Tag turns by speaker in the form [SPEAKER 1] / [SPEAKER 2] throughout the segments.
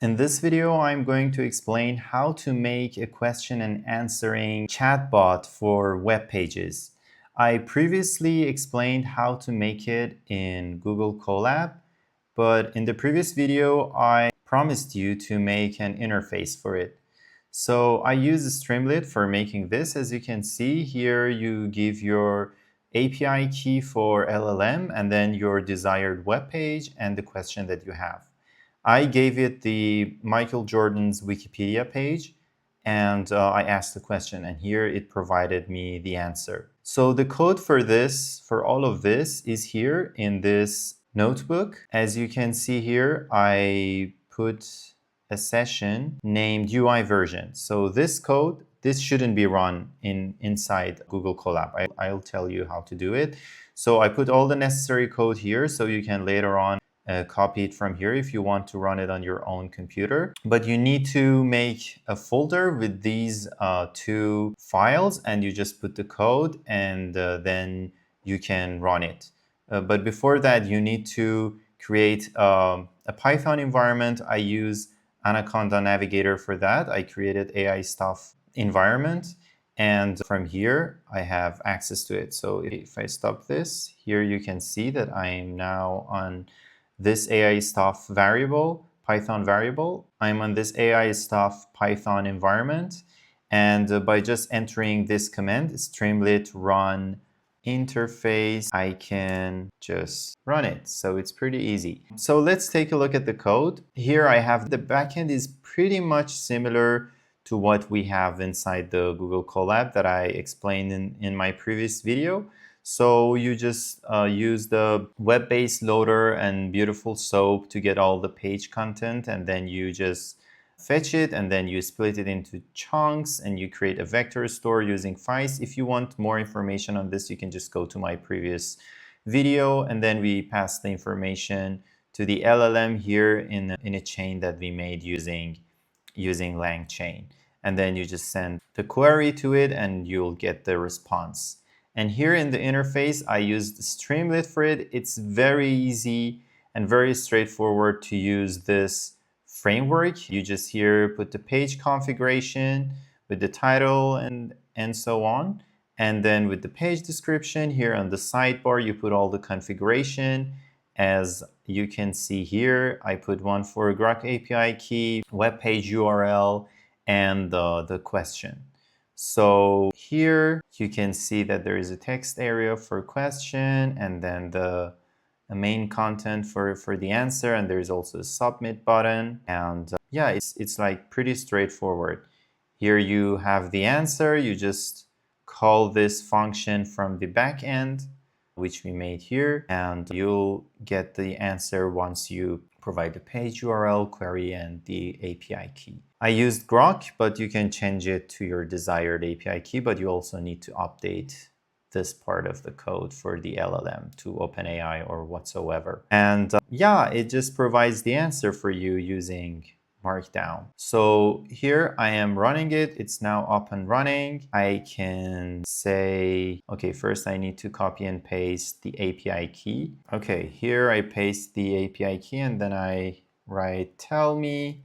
[SPEAKER 1] In this video, I'm going to explain how to make a question and answering chatbot for web pages. I previously explained how to make it in Google Colab, but in the previous video, I promised you to make an interface for it. So I use Streamlit for making this. As you can see here, you give your API key for LLM and then your desired web page and the question that you have. I gave it the Michael Jordan's Wikipedia page and I asked the question, and here it provided me the answer. So the code for this, for all of this, is here in this notebook. As you can see here, I put a session named UI version. So this code, this shouldn't be run inside Google Colab. I'll tell you how to do it. So I put all the necessary code here so you can later on copy it from here if you want to run it on your own computer. But you need to make a folder with these two files, and you just put the code, and then you can run it. But before that, you need to create a Python environment. I use Anaconda Navigator for that. I created AI stuff environment, and from here I have access to it. So if I stop this, here you can see that I am now on this AI stuff variable, Python variable. I'm on this AI stuff Python environment, and by just entering this command, streamlit run interface, I can just run it. So it's pretty easy. So let's take a look at the code. Here I have the backend is pretty much similar to what we have inside the Google Colab that I explained in my previous video. So you just use the web-based loader and beautiful soap to get all the page content, and then you just fetch it, and then you split it into chunks, and you create a vector store using Feist. If you want more information on this, you can just go to my previous video, and then we pass the information to the LLM here in a chain that we made using LangChain. And then you just send the query to it, and you'll get the response. And here in the interface, I used Streamlit for it. It's very easy and very straightforward to use this framework. You just here put the page configuration with the title and so on. And then with the page description here on the sidebar, you put all the configuration. As you can see here, I put one for Grok API key, web page URL, and the question. So here you can see that there is a text area for question, and then the main content for the answer, and there's also a submit button. And yeah, it's like pretty straightforward. Here you have the answer. You just call this function from the back end, which we made here, and you'll get the answer once you provide the page URL, query, and the API key. I used Grok, but you can change it to your desired API key, but you also need to update this part of the code for the LLM to OpenAI or whatsoever. And yeah, it just provides the answer for you using Markdown. So here I am running it. It's now up and running. I can say, okay, first I need to copy and paste the API key. Okay, here I paste the API key, and then I write, tell me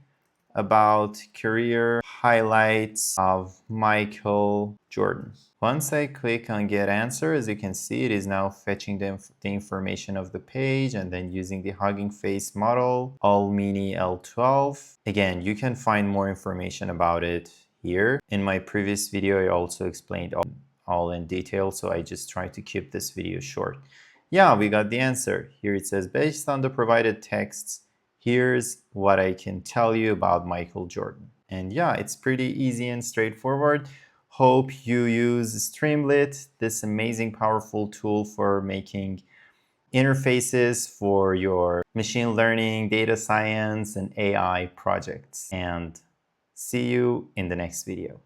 [SPEAKER 1] about career highlights of Michael Jordan. Once I click on get answer, as you can see, it is now fetching the information of the page, and then using the Hugging Face model, all mini L12. Again, you can find more information about it here. In my previous video, I also explained all in detail, so I just tried to keep this video short. Yeah, we got the answer. Here it says, based on the provided texts, here's what I can tell you about Michael Jordan. And yeah, it's pretty easy and straightforward. Hope you use Streamlit, this amazing, powerful tool for making interfaces for your machine learning, data science, and AI projects. And see you in the next video.